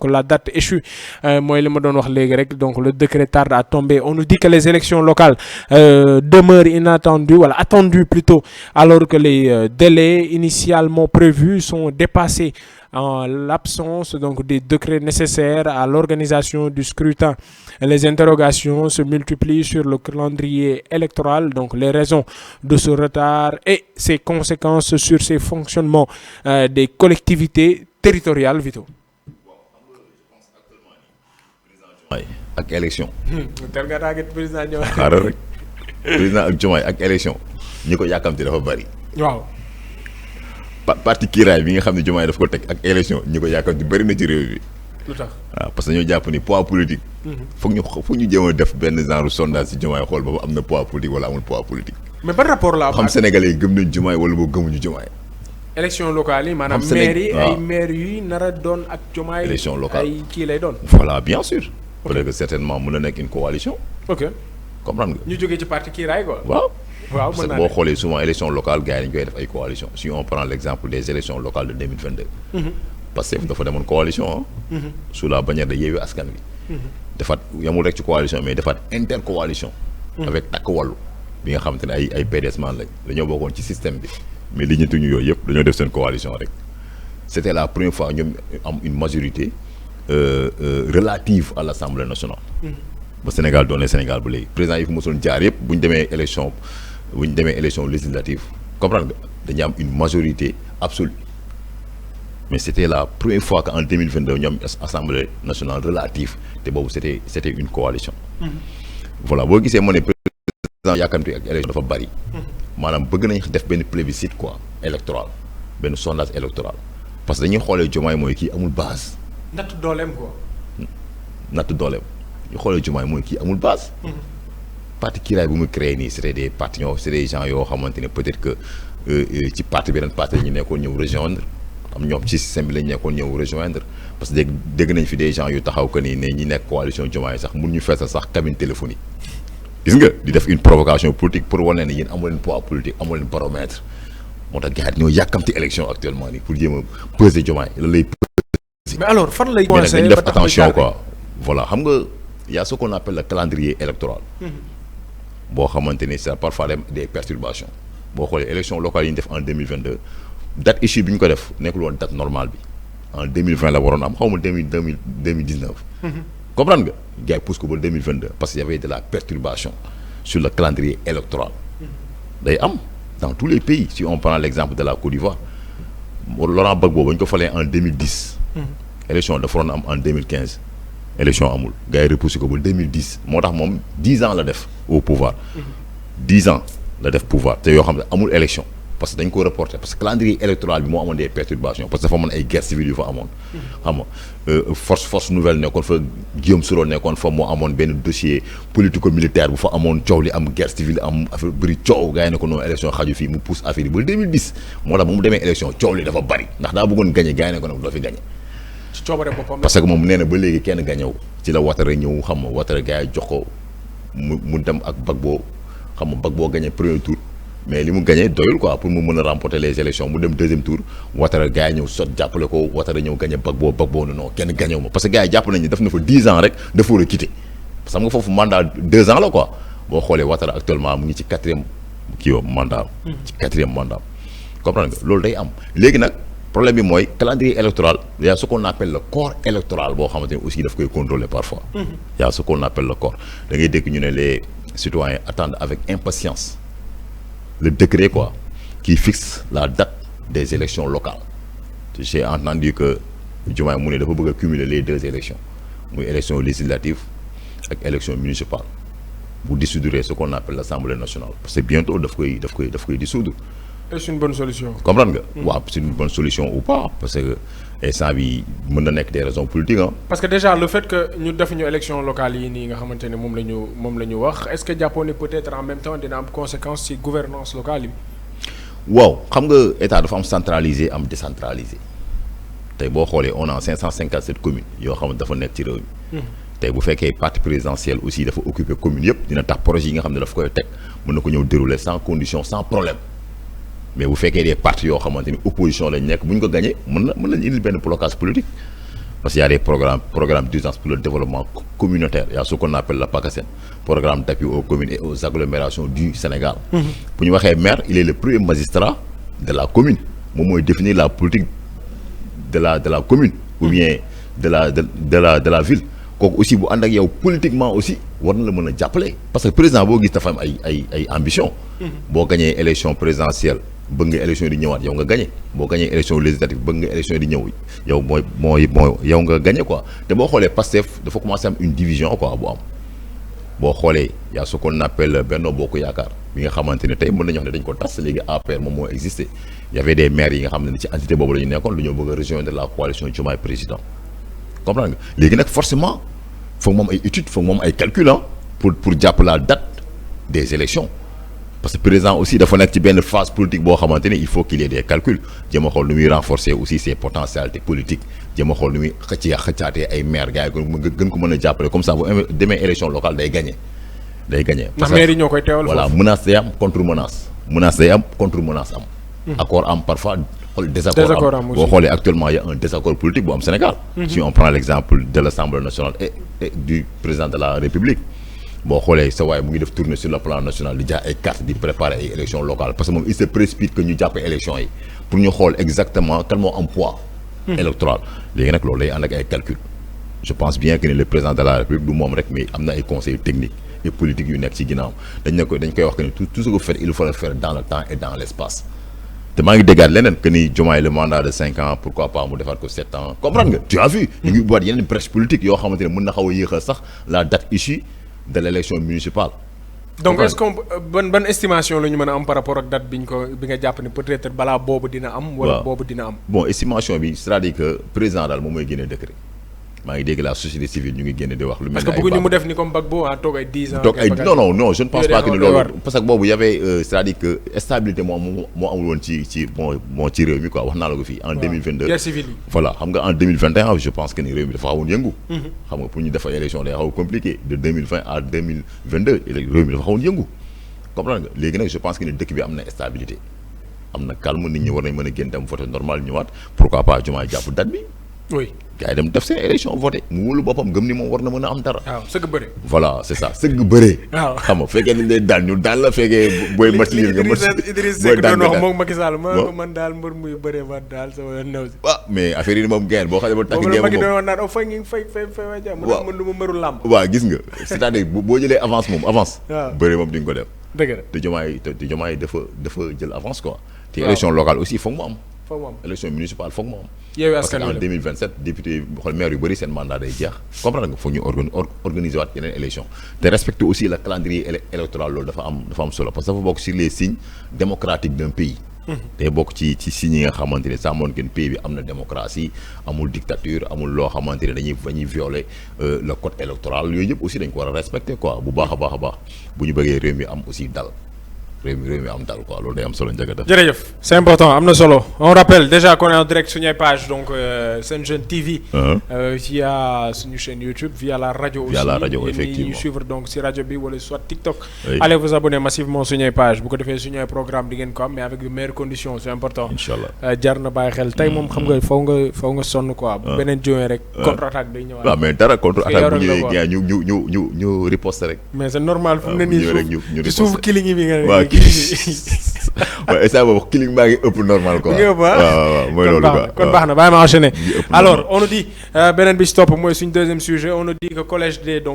la date échue mooy li ma doon wax léegi rek donc le décret tarde à tomber. On nous dit que les élections locales demeurent inattendues wala attendues plutôt alors que les délais initialement prévus sont dépassés en l'absence donc des décrets nécessaires à l'organisation du scrutin. Les interrogations se multiplient sur le calendrier électoral, donc les raisons de ce retard et ses conséquences sur ces fonctionnements des collectivités territoriales, Vito. ak élection. tel nga tàggat président Diomaye. xaaral rek président ak Diomaye ak élection ñi ko yàkkamti dafa bari. waaw. parti kiiraay bi nga xam ne Diomaye daf ko teg ak élection ñi ko yàkkamti bari na ci réew bi. lu tax waaw parce que dañoo jàpp ni poids politique. foog ñu jéem a def benn genre sondage ci Diomaye xool ba am na poids politique wala amul poids politique. mais ban rapport la am xam Sénégalais yi gëm nañ Diomaye wala boo gëmuñu Diomaye. élection locale yi maanaam maire yi ay maire yuy nar a doon ak Diomaye. élection locale ay kii lay doon. voilà bien sûr. peut-être que certainement mën na nekk une coalition. ok comprendre nga. ñu jógee ci parti kiiraay quoi. waaw. waaw parce que boo xoolee souvent élection locale gars yi dañu koy def ay coalition si on prend l'exemple des élections locales de 2022. Pastef dafa demoon coalition sous la bannière de Yewwi Askan Wi. defaat yamul rek ci coalition mais defaat intercoalition. avec Takku Wallu bi nga xamante ne ay PDS man lañ dañoo bokkoon ci système bi mais li ñetuñu yooyu yëpp dañoo def seen coalition rek. c'était la première fois ñoom am une majorité relative à l'Assemblée nationale. ba Sénégal doon Sénégal ba léegi président yi fi mosoon jaar yëpp bu ñu demee élection législative comprendre nga dañuy am une majorité absolue mais c'était la première fois qu'en 2022 ñu am Assemblée nationale relative te boobu c'était une coalition. voilà boo gisee moo ne président yàkkamti ak élection dafa bari. maanaam bëgg nañ def benn plébiscite quoi électoral benn sondage électoral parce que dañuy xoolee Diomaye mooy kii amul base. natt dooleem quoi. natt dooleem ñu xoolee Diomaye mooy kii amul base. parti kiiraay bu mu créé nii c'était des partis c'est des gens yoo xamante ne peut-être que ci parti beneen parti ñu nekkoon ñëw rejoindre am ñoom ci système bi lañ nekkoon ñëw rejoindre parce que dégg nañ fi des gens yu taxaw que ni ne ñi nekk coalition Diomaye sax mun ñu feesal sax cabine téléphonique. gis nga di def une provocation politique pour wane ne yéen amu leen poids politique amu leen baromètre moo tax gars yi ñoo yàkkamti élection actuellement nii pour jéem a peser Diomaye la lay peser. mais alors fan lay. mais nag dañu def attention quoi. voilà xam nga y a ce qu'on appelle le calendrier électoral. boo xamante ni c'est parfois des perturbations boo xoolee élection locale yi ñu def en 2022 date issue bi ñu ko def nekkul woon date normale bi en 2020 la waroon am xaw ma 2019. comprendre nga gars yi pousse ko ba 2022 parce qu'il y avait de la perturbation sur le calendrier électoral. day am dans tous les pays si on prend l'exemple de la Côte d'Ivoire Laurent Gbagbo ba ñu ko falee en 2010. élection dafa waroon am en 2015. élection amul gars yi repoussé ko ba 2010 moo tax moom 10 ans la def au pouvoir. 10 ans la def pouvoir te yoo xam ne amul élection parce que dañ ko reporté parce que calendrier électoral bi moo amoon des perturbations parce que dafa amoon ay guerre civile yu fa amoon. xam nga force nouvelle nekkoon fa Guillaume Soro nekkoon fa moo amoon benn dossier politico-militaire bu fa amoon coow li am guerre civile am affaire bëri coow gars yi ne ko noonu élection xaju fii mu pousse affaire yi ba 2010 moo tax ba mu demee élection coow li dafa bëri ndax daa bëggoon gagné gars yi ne ko nag doo fi gagné. parce que moom nee na ba léegi kenn gañëw ci la Ouattara ñëw xam nga Ouattara gars yi jox ko mu dem ak Gbagbo xam nga Gbagbo gagné premier tour mais li mu gagné doyul quoi pour mu mën a remporter les élections mu dem deuxième tour Ouattara gars yi ñëw sot jàppale ko Ouattara ñëw gagné Gbagbo non kenn gañëw ma parce que gars yi jàpp nañu def na fa 10 ans rek dafa war a quitter parce que xam nga foofu mandat 2 ans la quoi boo xoolee Ouattara actuellement mu ngi ci 4e mandat ci 4e mandat comprendre nga loolu day am léegi nag problème bi mooy calendrier électoral il y a ce qu'on appelle le corps électoral boo xamante ne aussi daf koy contrôler parfois. Il y a ce qu'on appelle le corps da ngay dégg ñu ne les citoyens attendent avec impatience le décret quoi qui fixe la date des élections locales. J'ai entendu que Diomaye mu ne dafa bëgg a cumuler les 2 élections muy élection législative ak élection municipale bu dissoudre ce qu'on appelle l'Assemblée nationale parce que bientôt daf koy dissoudre. est-ce une bonne solution. comprendre nga. waaw c'est une bonne solution ou pas parce que instant bi mën na nekk des raisons politiques ah. parce que déjà le fait que ñu def ñu élection locale yi nii nga xamante ne moom la ñu wax est-ce que jàppoon ne peut-être en même temps dina am conséquence ci gouvernance locale yi. waaw xam nga état dafa am centralisé am décentralisé tey boo xoolee on a 557 communes yoo xam ne dafa nekk ci réew mi. tey bu fekkee parti présidentiel aussi dafa occuper commune yëpp dina tax projet yi nga xam ne dafa koy teg mën na ko ñëw dérouler sans condition sans problème. mais bu fekkee des partis yoo xamante ni opposition lañ nekk bu ñu ko gagné mën nañu indil benn blocage politique parce qu'il y a des programmes d'urgence pour le développement communautaire. Il y a ce qu'on appelle la PACASEN, programme d'appui aux communes et aux agglomérations du Sénégal. Pour nous dire maire, il est le premier magistrat de la commune. Moom mooy définir la politique de la commune ou bien de la ville. kooku aussi bu ànd ak yow politiquement aussi war na la mën a jàppale parce que président boo gis dafa am ay ambition. boo gañee élection présidentielle bëgg nga élection di ñëwaat yow nga gagné boo gañee élection législative bëgg nga élection di ñëw yow mooy yow nga gagné quoi te boo xoolee Pastef dafa commencé am une division quoi bu am boo xoolee y a ce qu'on appelle Benno Bokk Yaakaar bi nga xamante ne tey mën nañu wax ne dañ ko tas léegi APR moom moo existé y avait des maires yi nga xam ne ci entité boobu la ñu nekkoon lu ñoo bëgg a rejoindre la coalition Diomaye président comprendre nga léegi nag forcément foog moom ay études foog moom ay calcul pour jàpp la date des élections parce que président aussi dafa nekk ci benn phase politique boo xamante ne il faut qu'il y ait des calculs jéem a xool nu muy renforcer aussi ses potentialités politiques jéem a xool nu muy xëccaatee ay maire gars yi gën ko mën a jàppale comme ça bu demee élection locale day gagné. ndax maire yi ñoo koy teewal voilà menace day am contre menace day am contre menace am. accord am parfois. désaccord am boo xoolee actuellement il y a un désaccord politique bu am Sénégal. Si on prend l'exemple de l'Assemblée nationale et du président de la République boo xoolee sa waaye mu ngi def tournée sur le plan national di jaay ay carte di préparer ay élections locales parce que moom il se précipite que ñu jàpp élections yi pour ñu xool exactement kan moo am poids électoral léegi nag loolu lay ànd ak ay calcul je pense bien que ne le président de la République du moom rek mais am na ay conseils techniques et politiques yu nekk ci ginnaaw dañ koy wax que ne tout ce que vous faites il faut le faire dans le temps et dans l'espace te maa ngi déggaat leneen que ni Diomaye le mandat de 5 ans pourquoi pas mu defaat ko 7 ans comprendre nga tu as vu ñu ngi boîte yeneen brèche politique yoo xamante ne mën na xaw a yéexal sax la date issue de l'élection municipale. Donc est-ce qu'on ban estimation la ñu mën a am par rapport ak date bi nga jàpp ne peut-être balaa boobu dina am. wala boobu dina am. Bon estimation bi c'est-à-dire que président daal moom mooy génne décret maa ngi dégg la société civile ñu ngi génne di wax. lu mel parce que bëgguñu mu def ni comme Gbagbo toog ay 10 ans. toog ay non je ne pense pas que ni loolu parce que boobu y avait c'est-à-dire que stabilité moo amul woon ci réew mi quoi wax naa la ko fii en 2022. guerre civile yi. voilà xam nga en 2021 je pense que ni réew mi dafa xawoon yëngu. xam nga pour ñu def ay élection day xaw compliqué de 2020 à 2022 réew mi dafa xawoon yëngu comprendre nga léegi nag je pense que ni dëkk bi am na stabilité am na calme nit ñi war nañ mën a génn dem voter normal ñëwaat pourquoi pas Diomaye jàpp date bi. oui gars yi dem def seen élection voté mu wóolu boppam gëm ni moom war na mën a am dara. waaw sëgg bëre. voilà c'est ça sëgg bëre. waaw xam nga fekkee nañ leen daan ñu daan la fekkee booy match nga Idriss Seck doon wax moom Macky Sall man daal mbër muy bëree man daal sama new si. waaw mais affaire yi moom gën boo xam ne ba takk ngeen moom doon wax naan fay waa jàmm. waaw man lu ma mëru làmb. waaw gis nga c'est-à-dire boo jëlee avance moom avance. waaw bëre moom di nga ko def. dëgg la te Diomaye dafa jël avance quoi. te élection locale aussi foog mu am. élection municipale foog mu am. parce que en 2027 député xool maire yu bëri seen mandat day jeex comprendre nga foog ñu organiser waat yeneen élection te respecter aussi le calendrier électoral loolu dafa am solo parce que dafa bokk sur les signes démocratiques d'un pays. day bokk ci signes yi nga xamante ne sàmmoon kenn pays bi am na démocratie amul dictature amul loo xamante ne dañuy violer le code électoral yooyu yëpp aussi dañ ko war a respecter quoi bu baax a baax bu ñu bëggee réew mi am aussi dal. réew mi am daal quoi loolu day am solo njëkk a def. jërëjëf c'est important am na solo on rappelle déjà qu'on est en direct suñu ay page donc Sen Jeune TV. via suñu chaîne YouTube via la radio. aussi via la radio effectivement ñu suivre donc si rajo bi wala soit TikTok. Oui. Allez vous abonner massivement suñu ay page bu ko defee suñu ay programme di ngeen ko am mais avec de meilleures conditions c'est important. Inch'Allah jar na bàyyi xel tey moom xam nga faw nga sonn quoi. bu beneen jógee rek. contre attaque day ñëwaat. waaw mais dara contre attaque bu ñëwee ñu riposte rek. mais c'est normal fu mu ne nii suuf killing bi nga. waaw boobu killing baa ngi ëpp normal quoi. waaw mooy loolu quoi kon baax na bàyyi ma enchaîner. Alors on nous dit beneen bi si topp mooy suñ deuxième sujet on nous dit que collège des donc